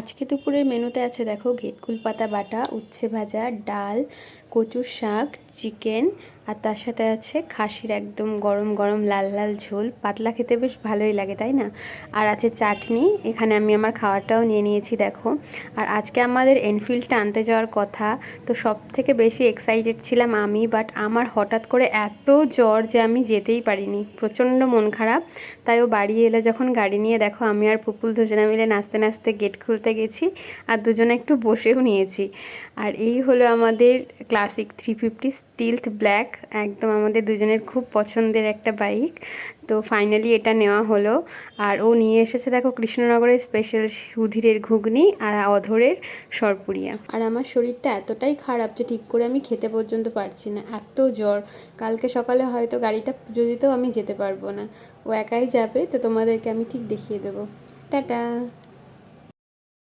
আজকে দুপুরের মেনুতে আছে দেখো ঘেটকুল পাতা বাটা, উচ্ছে ভাজা, ডাল, কচুর শাক, চিকেন, আর তার সাথে আছে খাসির একদম গরম গরম লাল লাল ঝোল। পাতলা খেতে বেশ ভালোই লাগে, তাই না? আর আছে চাটনি। এখানে আমি আমার খাওয়াটাও নিয়ে নিয়েছি দেখো। আর আজকে আমাদের এনফিল্ডটা আনতে যাওয়ার কথা, তো সব থেকে বেশি এক্সাইটেড ছিলাম আমি, বাট আমার হঠাৎ করে এত জ্বর যে আমি যেতেই পারিনি, প্রচণ্ড মন খারাপ। তাই ও বাড়ি এলে যখন গাড়ি নিয়ে, দেখো আমি আর পুপুল দুজনে মিলে নাচতে নাচতে গেট খুলতে গেছি, আর দুজনে একটু বসেও নিয়েছি। আর এই হলো আমাদের ক্লাসিক 350 স্টিলথ ব্ল্যাক, একদম আমাদের দুজনের খুব পছন্দের একটা বাইক। তো ফাইনালি এটা নেওয়া হলো। আর ও নিয়ে এসেছে দেখো কৃষ্ণনগরের স্পেশাল সুধীরের ঘুগনি আর অধরের সরপুরিয়া। আর আমার শরীরটা এতটাই খারাপ যে ঠিক করে আমি খেতে পর্যন্ত পারছি না, এত জ্বর। কালকে সকালে হয়তো গাড়িটা পুজো দিতেও আমি যেতে পারবো না, ও একাই যাবে। তো তোমাদেরকে আমি ঠিক দেখিয়ে দেবো। টাটা।